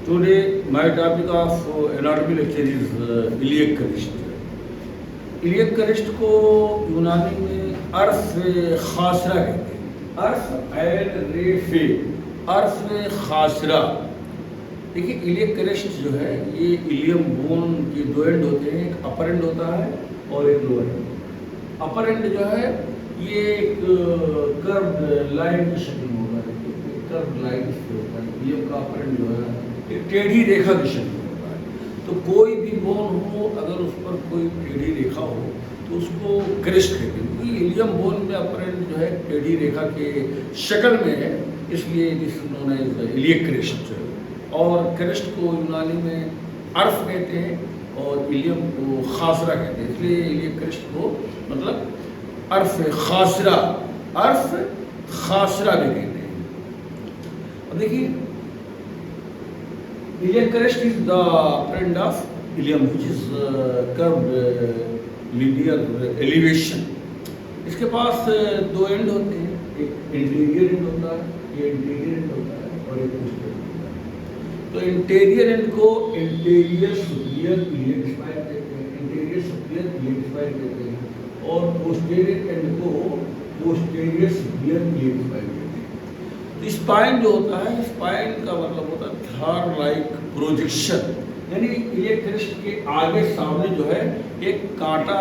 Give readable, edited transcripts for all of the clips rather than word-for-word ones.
Today, my topic of anatomy lecture is iliac crest. iliac crest को यूनानी में अर्फ खासरा कहते हैं। अर्फ एन रेफे, अर्फ खासरा। देखिए, iliac crest जो है ये इलियम बोन के दो एंड होते हैं, एक अपर एंड होता है और एक लोअर एंड। अपर एंड जो है ये एक कर्व्ड लाइन की शक्ल में होता है, कर्व्ड लाइन होता है। इलियम का अपर एंड जो है एक टेढ़ी रेखा की शक्ल में होता है। तो कोई भी बोन हो, अगर उस पर कोई टेढ़ी रेखा हो तो उसको क्रेस्ट कहते हैं, क्योंकि इलियम बोन में अपर एंड जो है टेढ़ी रेखा के शक्ल में है, इसलिए this is known as iliac crest. और क्रेस्ट को यूनानी में अर्फ कहते हैं और इलियम को खासरा कहते हैं, इसलिए इलियक क्रेस्ट को मतलब अर्फ खासरा, अर्फ खासरा भी कहते हैं। अब देखिए, iliac crest is the end of ilium, which is curved linear elevation. इसके पास दो एंड होते हैं, एक इंटीरियर एंड होता है, ये इंटीरियर एंड होता है और एक पोस्टीरियर होता है। तो इंटीरियर एंड को इंटीरियर सुपीरियर इलियक स्पाइन कहते हैं, इंटीरियर सुपीरियर इलियक स्पाइन कहते हैं, और पोस्टीरियर एंड को पोस्टीरियर सुपीरियर इलियक स्पाइन कहते हैं। स्पाइन जो होता है, स्पाइन का मतलब होता है थार लाइक प्रोजेक्शन, यानी iliac crest के आगे सामने जो है एक कांटा,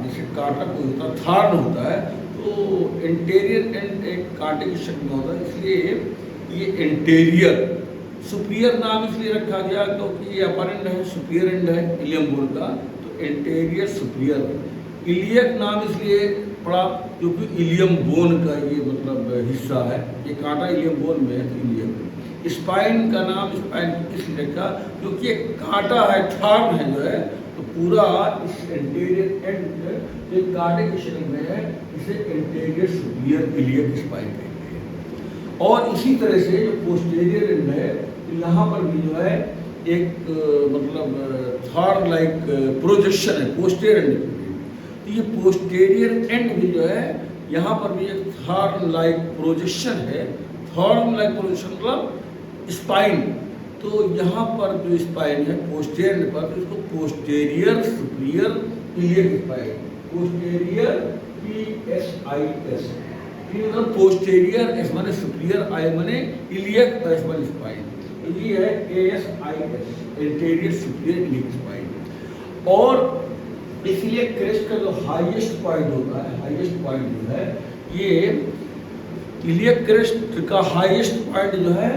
जैसे कांटा कोई होता है, थार होता है, तो इंटीरियर एंड एक कांटे की शक्ल में होता है, इसलिए ये इंटीरियर। सुपीरियर नाम इसलिए रखा गया क्योंकि ये अपर एंड है, सुपीरियर एंड है इलियम बोन का, तो इंटीरियर सुपीरियर। इलियक नाम इसलिए पड़ा क्योंकि इलियम बोन का ये मतलब हिस्सा है, ये कांटा इलियम बोन में है, तो इलियम। स्पाइन का नाम स्पाइन इसलिए रखा क्योंकि एक कांटा है, थार्ड है जो है, तो पूरा इस इंटीरियर एंड एक कांटे की शक्ल में है, इसे इंटीरियर सुपीरियर इलियक स्पाइन कहते हैं। और इसी तरह से जो पोस्टीरियर एंड है, तो यहाँ पर भी जो है एक मतलब थार्ड लाइक प्रोजेक्शन है पोस्टीरियर एंड। तो ये पोस्टीरियर एंड भी जो है यहाँ पर भी एक थॉर्न लाइक प्रोजेक्शन है। थॉर्न लाइक प्रोजेक्शन मतलब स्पाइन। तो यहाँ पर जो स्पाइन है पोस्टीरियर पर, तो इसको posterior superior iliac spine, posterior PSIS, मतलब पोस्टीरियर एस माने सुपीरियर, आई माने इलियक, एस माने स्पाइन, तो ये है ASIS, interior superior iliac spine. और इसलिए क्रेस्ट का जो हाईएस्ट पॉइंट होता है, हाईएस्ट पॉइंट जो है ये इलियक क्रेस्ट का हाईएस्ट पॉइंट जो है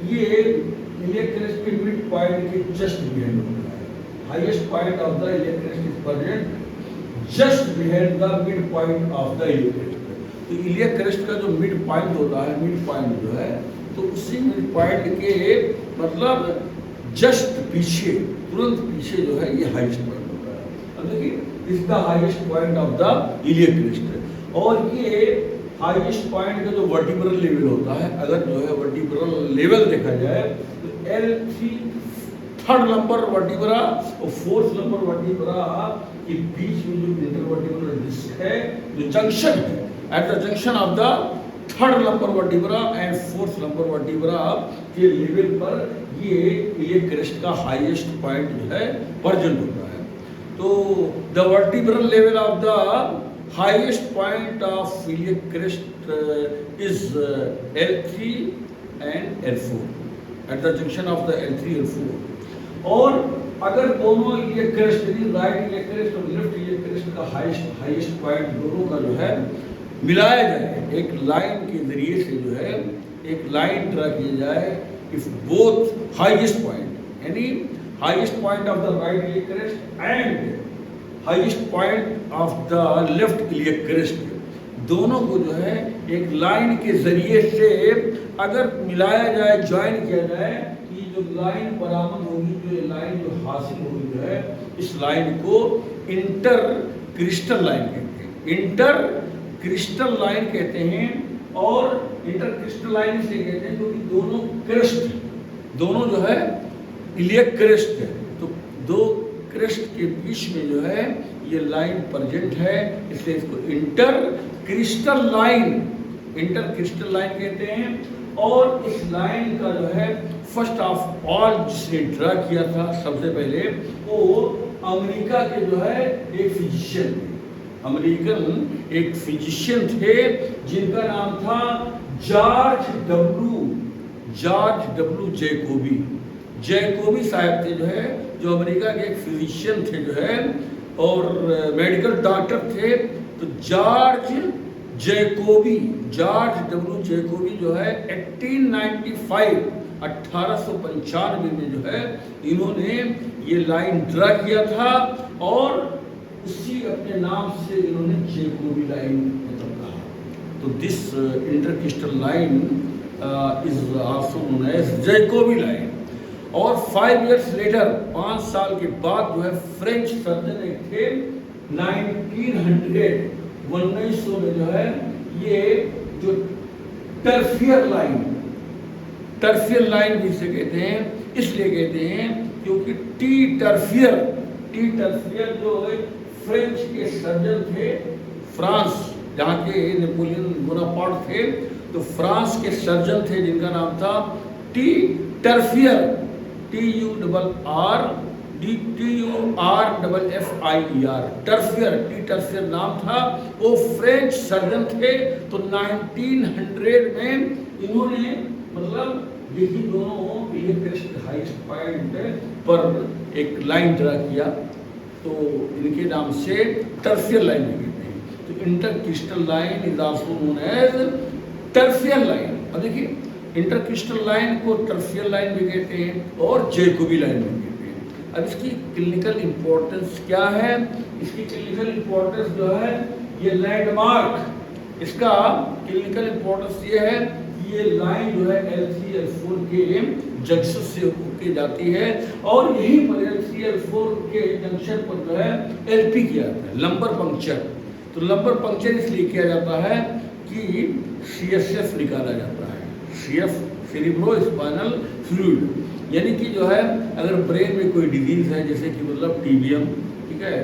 ये इलियक क्रेस्ट के मिड पॉइंट के जस्ट बिहाइंड होता है। Highest point of the iliac crest is present just behind the mid point of the iliac crest. तो इलियक क्रेस्ट का जो मिड पॉइंट होता है, मिड पॉइंट जो है, तो उसी मिड पॉइंट के मतलब जस्ट पीछे, तुरंत पीछे जो है ये हाईएस्ट पॉइंट। देखिए, इस the highest point of the iliac crest. और ये हाईएस्ट पॉइंट का जो वर्टिब्रल लेवल होता है, अगर जो है वर्टिब्रल लेवल देखा जाए तो L3 थर्ड नंबर वर्टिब्रा और फोर्थ नंबर वर्टिब्रा के बीच में जो इंटरवर्टिब्रल डिस्क है, जो जंक्शन है, at the junction of the third number vertebra and fourth number vertebra के लेवल पर ये इलियक क्रेस्ट का हाईएस्ट पॉइंट जो है प्रेजेंट होता है। तो the vertebral level of the highest point of iliac crest is L3 and L4 at the junction of the L3 and L4। और अगर दोनों iliac crest, यानी राइट iliac crest और लेफ्ट iliac crest का highest point दोनों का जो है मिलाया जाए, एक लाइन के जरिए से जो है एक लाइन ड्रा की जाए, इफ बोथ हाईएस्ट पॉइंट, यानी highest point of the right iliac crest and highest point of the left iliac crest, दोनों को जो है एक लाइन के जरिए से अगर मिलाया जाए, ज्वाइन किया जाए, कि जो लाइन बरामद होगी, जो लाइन जो हासिल होगी जो है, इस लाइन को इंटर क्रिस्टल लाइन कहते हैं, इंटर क्रिस्टल लाइन कहते हैं। और इंटर क्रिस्टल लाइन इसलिए कहते हैं क्योंकि दोनों क्रेस्ट, दोनों जो है इलियक क्रेस्ट है, तो दो क्रेस्ट के बीच में जो है ये लाइन प्रेजेंट है, इसलिए इसको इंटर क्रिस्टल लाइन कहते हैं। और इस लाइन का जो है फर्स्ट ऑफ ऑल जिसने ड्रा किया था सबसे पहले वो अमेरिका के जो है एक फिजिशियन थे, अमेरिकन एक फिजिशियन थे जिनका नाम था जॉर्ज डब्ल्यू जैकोबी साहब थे जो है, जो अमेरिका के एक फिजिशियन थे जो है और मेडिकल डॉक्टर थे। तो जॉर्ज डब्ल्यू जैकोबी जो है 1895 में जो है इन्होंने ये लाइन ड्रा किया था और उसी अपने नाम से इन्होंने जैकोबी लाइन मतलब कहा। तो this intercristal line is also known as Jacoby line. और 5 years लेटर 5 साल के बाद जो है फ्रेंच सर्जन एक थे 1900 में जो है ये जो टर्फियर लाइन भी से कहते हैं, इसलिए कहते हैं क्योंकि टी टर्फियर जो है फ्रेंच के सर्जन थे, फ्रांस जहाँ के नेपोलियन बोनापार्ट थे, तो फ्रांस के सर्जन थे जिनका नाम था टी टर्फियर टर्फियर नाम था। वो फ्रेंच सर्जन थे। तो 1900 में इन्होंने मतलब यही दोनों क्रिस्ट हाईएस्ट पॉइंट पर एक लाइन ड्रा किया, तो इनके नाम से टर्फियर लाइन भी कहते हैं। तो intercristal line is also known as Tuffier line. अब देखिए इंटरक्रिस्टल लाइन को टर्फियर लाइन भी कहते हैं और जैकोबी लाइन भी कहते हैं। अब इसकी क्लिनिकल इंपॉर्टेंस क्या है? इसकी क्लिनिकल इंपॉर्टेंस जो है ये लैंडमार्क, इसका क्लिनिकल इंपॉर्टेंस ये है कि ये लाइन जो है LCL4 के जंक्शन से होके जाती है और यहीं पर LCL4 के जंक्शन पर जो है LP किया जाता है, लंबर पंक्चर। तो लंबर पंक्चर इसलिए किया जाता है कि CSF निकाला जाता है, CF सेरिब्रोस्पाइनल फ्लूइड, यानी कि जो है अगर ब्रेन में कोई डिजीज है जैसे कि मतलब टीबीएम, ठीक है,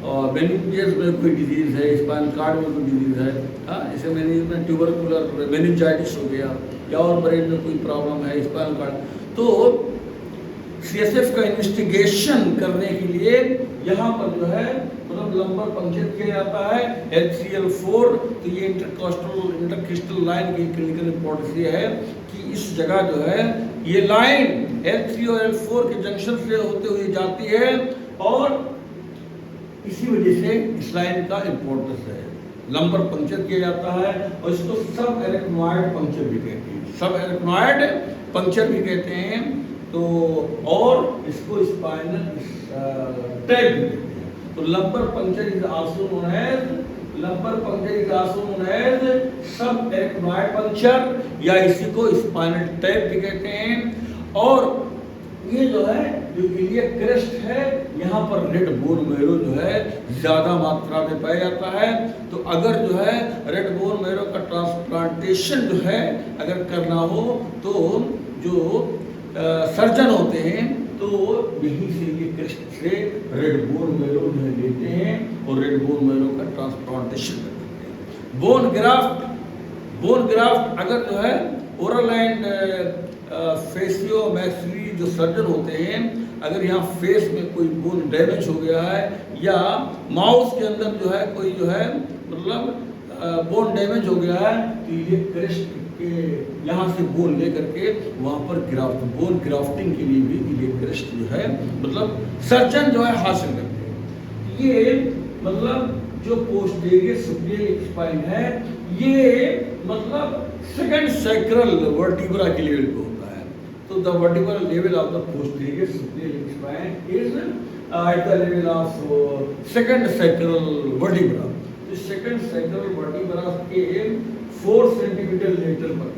और मेनिंजेस में कोई डिजीज है, स्पाइनल कार्ड में कोई डिजीज है, हाँ जैसे में ट्यूबरकुलर मेनिंजाइटिस हो गया या और ब्रेन में कोई प्रॉब्लम है स्पाइनल कार्ड, तो CSF का इन्वेस्टिगेशन करने के लिए यहाँ पर जो है मतलब लंबर पंक्चर किया जाता है LCL4। तो ये इंटरक्रिस्टल लाइन की क्लिनिकल इंपॉर्टेंस ये है कि इस जगह जो है ये लाइन L3 और L4 के जंक्शन से होते हुए जाती है और इसी वजह से इस लाइन का इंपॉर्टेंस है। लंबर पंक्चर किया जाता है और इसको सब एरेक्नॉइड पंक्चर भी कहते हैं, सब एरेक्नॉइड पंक्चर भी कहते हैं। तो और इसको स्पाइनल टैग भी कहते हैं। तो lumbar puncture is also known as sub arachnoid puncture या इसी को स्पाइनल टैग भी कहते हैं। और ये जो है जो इलियक क्रेस्ट है यहाँ पर रेड बोन मैरो जो है ज़्यादा मात्रा में पाया जाता है। तो अगर जो है रेड बोन मैरो का ट्रांसप्लांटेशन जो है अगर करना हो तो जो सर्जन होते हैं तो यहीं से ये क्रेस्ट से रेड बोन मैरो जो है लेते हैं और रेड बोन मैरो का ट्रांसप्लांटेशन करते हैं। बोन ग्राफ्ट अगर जो है ओरल एंड फेसियो मैक्सिलरी जो सर्जन होते हैं, अगर यहाँ फेस में कोई बोन डैमेज हो गया है या माउथ के अंदर जो है कोई जो है मतलब बोन डैमेज हो गया है तो ये क्रेस्ट के यहाँ से बोन लेकर के वहाँ पर बोन ग्राफ्टिंग के लिए भी ये क्रेस्ट जो है मतलब सर्जन जो है हासिल करते हैं। ये मतलब जो पोस्टीरियर सुपीरियर स्पाइन है ये मतलब सेकंड सैक्रल वर्टिब्रा के लेवल पे होता है। तो the vertebral level of the posterior superior spine is at the level of second sacral vertebra. तो सेकंड सैक्रल वर्टिब्रा के 4 सेंटीमीटर लेटर पर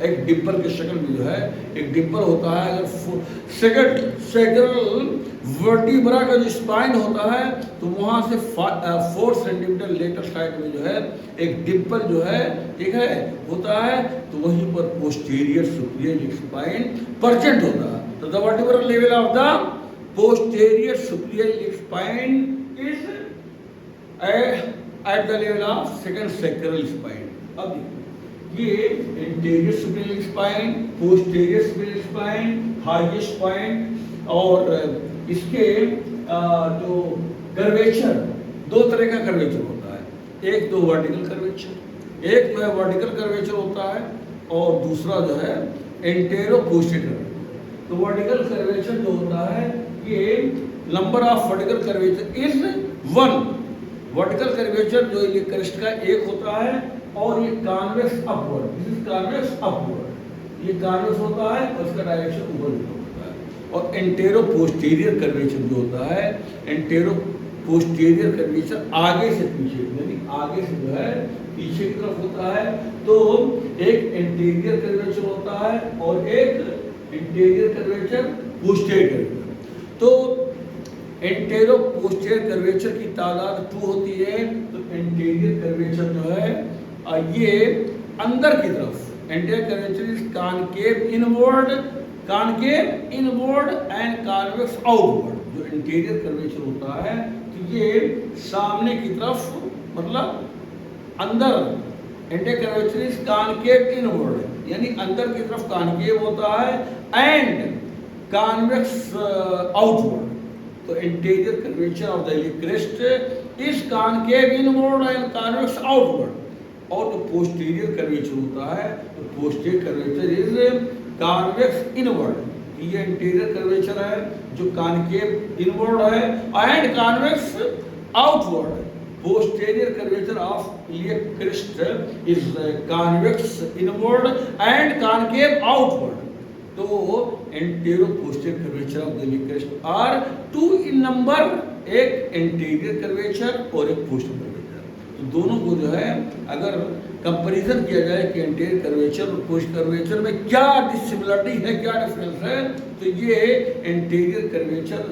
एक डिम्पल की शक्ल में जो है एक डिम्पल होता है। अगर सेकंड सैक्रल वर्टिब्रा का जो स्पाइन होता है तो वहाँ से 4 सेंटीमीटर लेटर साइड में जो है एक डिम्पल जो है ठीक है होता है, तो वहीं पर पोस्टीरियर सुपीरियर स्पाइन प्रेजेंट होता है। तो the vertebral level of the posterior superior spine is at the level of second sacral spine. अब ये interior superior spine, posterior superior spine, highest point, और इसके जो कर्वेचर, दो तरह का कर्वेचर होता है। एक तो वर्टिकल कर्वेचर, एक जो है वर्टिकल कर्वेचर होता है, और दूसरा जो है एंटेरो पोस्टीरियर। तो वर्टिकल कर्वेचर जो होता है, ये number of vertical curvature is 1। Vertical curvature जो ये क्रेस्ट का एक होता है, और ये convex upward, this is convex upward, ये कॉन्वेक्स होता है और इसका डायरेक्शन ऊपर होता है। और एंटेरो पोस्टीरियर कर्वेचर जो होता है, एंटेरो पोस्टीरियर कर्वेचर आगे से पीछे, यानी आगे से जो है पीछे की तरफ होता है। तो एक एंटीरियर कर्वेचर होता है और एक इंटीरियर कर्वेचर, पोस्टीरियर कर्वेचर। तो एंटेरो पोस्टीरियर कर्वेचर की तादाद 2 होती है। तो एंटीरियर कर्वेचर जो है ये अंदर की तरफ, anterior curvature is concave inward, concave inward and convex outward. जो इंटीरियर कर्वेचर होता है तो ये सामने की तरफ, मतलब अंदर, anterior curvature is concave inward, यानी अंदर की तरफ कॉनकेव होता है, एंड कॉन्वेक्स आउटवर्ड। तो interior curvature of the iliac crest is concave inward and convex outward. और जो पोस्टीरियर कर्वेचर होता है, तो posterior curvature is convex inward. ये इंटीरियर कर्वेचर है जो कॉनकेव इनवर्ड है and convex outward. Posterior curvature of iliac crest is convex inward and concave outward. तो anterior posterior curvature of the iliac crest are 2 in number, एक anterior curvature और एक posterior curvature। तो दोनों को जो है अगर कंपैरिजन किया जाए कि एंटीरियर कर्वेचर और पोस्ट कर्वेचर में क्या डिसिमिलरिटी है, क्या डिफरेंस है, तो ये एंटीरियर कर्वेचर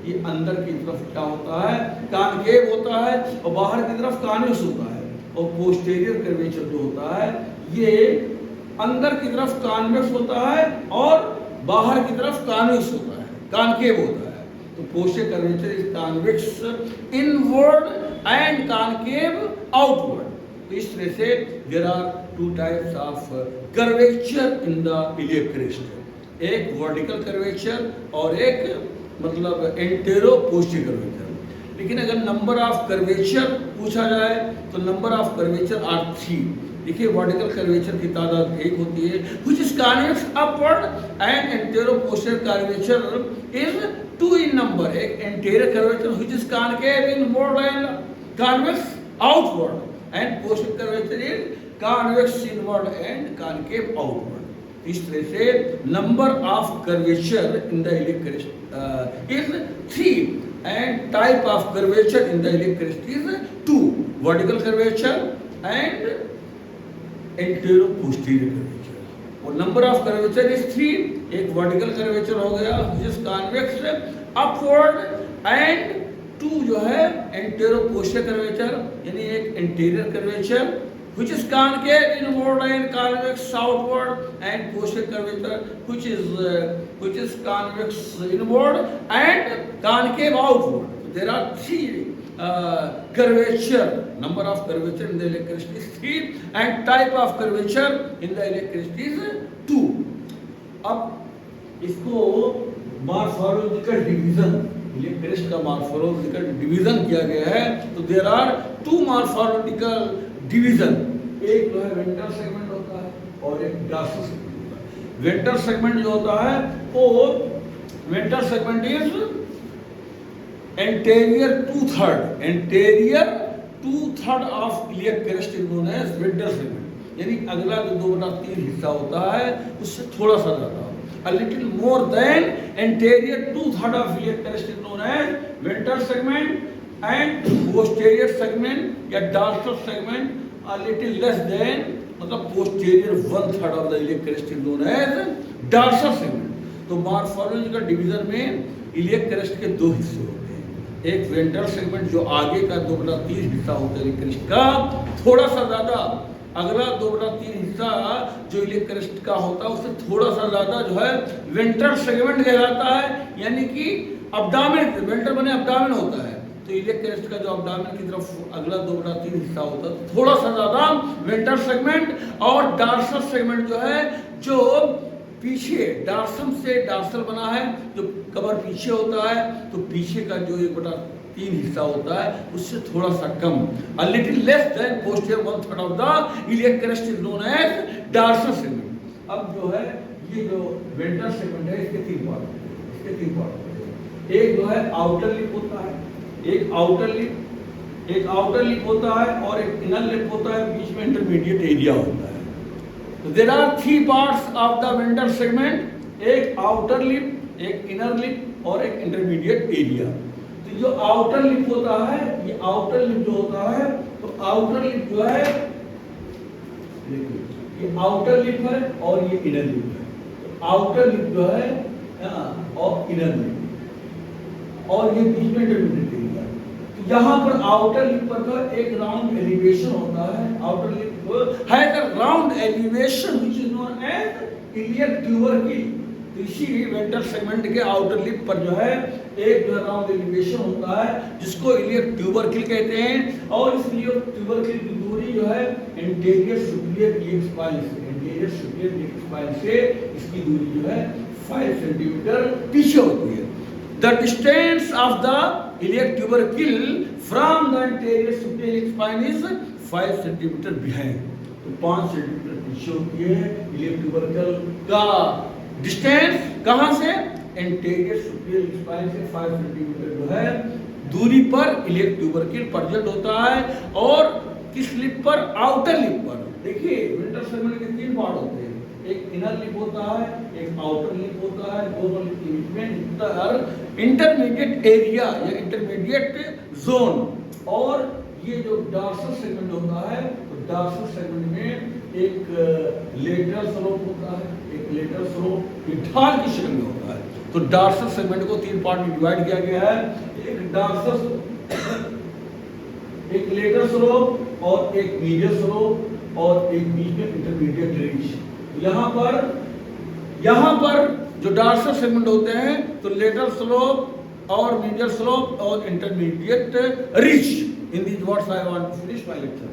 ये अंदर की तरफ क्या होता है, कॉनकेव होता है, और बाहर की तरफ कॉन्वेक्स होता है। और पोस्टीरियर कर्वेचर जो होता है ये अंदर की तरफ कॉन्वेक्स होता है और बाहर की तरफ कॉन्वेक्स होता है, कॉनकेव होता है। तो posterior curvature is convex inward and concave outward. तो इस तरह से there are 2 types of curvature in the iliac crest, एक वर्टिकल कर्वेचर और एक मतलब एंटेरो पोस्टीरियर कर्वेचर। लेकिन अगर नंबर ऑफ कर्वेचर पूछा जाए तो नंबर ऑफ कर्वेचर आर 3। देखिए वर्टिकल कर्वेचर की तादाद 1 होती है, which is convex upward, and anteroposterior curvature is 2 in number, एक anterior curvature which is concave inward and convex outward, and posterior curvature is convex inward and concave outward। इस तरह से number of curvature in the iliac crest is 3 and type of curvature in the iliac crest is 2, vertical curvature and anterior posterior curvature। और number of curvature is 3, एक vertical curvature हो गया which is convex upward and 2 जो है entero posterior curvature, यानी एक anterior curvature which is concave inward and convex outward and posterior curvature which is convex inward and concave outward। There are 3 curvature, number of curvature in the iliac crest is 3 and type of curvature in the iliac crest is 2। अब इसको morphological division, iliac crest का morphological division किया गया है। तो there are 2 morphological division, एक जो है वेंट्रल सेगमेंट होता है और एक डॉर्सल सेगमेंट होता है। वेंट्रल सेगमेंट जो होता है वो ventral segment is anterior 2/3, anterior 2/3 of iliac crest is known as ventral segment, यानी अगला जो 2/3 हिस्सा होता है उससे थोड़ा सा ज्यादा, a little more than anterior 2/3 of iliac crest is known as ventral segment and posterior segment या dorsal segment a little less than, मतलब posterior 1/3 of the iliac crest is known as dorsal segment। तो morphological division में iliac crest के 2 हिस्से होते हैं, एक ventral segment जो आगे का 2/3 हिस्सा होता है इलियक क्रेस्ट का, थोड़ा सा ज्यादा, अगला 2/3 हिस्सा जो इलियक क्रेस्ट का होता है उससे थोड़ा सा ज्यादा जो है वेंट्रल सेगमेंट कहलाता है, यानी कि अब्डामेन, वेंट्रल बने अब्डामेन होता है, तो इलियक क्रेस्ट का जो अब्डामेन की तरफ अगला 2/3 हिस्सा होता है, तो थोड़ा सा ज्यादा वेंट्रल सेगमेंट, और डार्सल सेगमेंट जो है, जो पीछे डार्सम से डार्सल बना है, जो कबर पीछे होता है, तो पीछे का जो 1/3 हिस्सा होता है उससे थोड़ा सा कम, a little less than posterior 1/3 of the iliac crest is known as dorsal segment. अब जो है ये जो वेंट्रल सेगमेंट है, इसके 3 पार्ट होते हैं। एक जो है आउटर लिप होता है, एक आउटर लिप होता है, और एक इनर लिप होता है, बीच में इंटरमीडिएट एरिया होता है। तो there are 3 parts of the ventral segment, एक आउटर लिप, एक इनर लिप और एक इंटरमीडिएट एरिया। तो जो आउटर लिप होता है, ये आउटर लिप जो होता है, तो आउटर लिप जो है, देखिए ये आउटर लिप है और ये इनर लिप है। तो आउटर लिप जो है और इनर लिप, और ये बीच में इंटरमीडिएट एरिया। तो यहाँ पर आउटर लिप पर तो एक राउंड एलिवेशन होता है, outer lip has a round elevation which is known as iliac tubercle. तो इसी वेंट्रल सेगमेंट के आउटर लिप पर जो है एक जो राउंड एलिवेशन होता है, जिसको इलियक ट्यूबरकिल कहते हैं, और इस इलियक ट्यूबरकिल की दूरी जो है एंटीरियर सुपीरियर इलियक स्पाइन से, एंटीरियर सुपीरियर इलियक स्पाइन से इसकी दूरी जो है 5 सेंटीमीटर पीछे होती है। The distance of the iliac tubercle from the anterior superior spine is 5 centimetre behind। तो 5 सेंटीमीटर पीछे होती है इलियक ट्यूबरकल का डिस्टेंस, कहां से? एंटीरियर सुपीरियर स्पाइन से 5 सेंटीमीटर जो है दूरी पर इलियक ट्यूबरकल प्रेजेंट होता है। और किस लिप पर? आउटर लिप पर। देखिए वेंट्रल सेगमेंट के 3 पार्ट होते हैं, एक इनर लिप होता है, एक आउटर लिप होता है, दोनों लिप के बीच में इंटरमीडिएट एरिया या इंटरमीडिएट जोन। और ये जो डार्सल सेगमेंट होता है, तो डार्सल सेगमेंट में एक लेटरल स्लोप होता है, एक लेटरल स्लोप ढाल की शक्ल में होता है। तो डार्सल सेगमेंट को 3 पार्ट में डिवाइड किया गया है, एक डार्सल, एक लेटरल स्लोप और एक मीडियल स्लोप और एक बीच में इंटरमीडिएट रिज। यहाँ पर जो डार्सल सेगमेंट होते हैं, तो लेटरल स्लोप और मीडियल स्लोप और intermediate ridge. In these words I want to finish my lecture.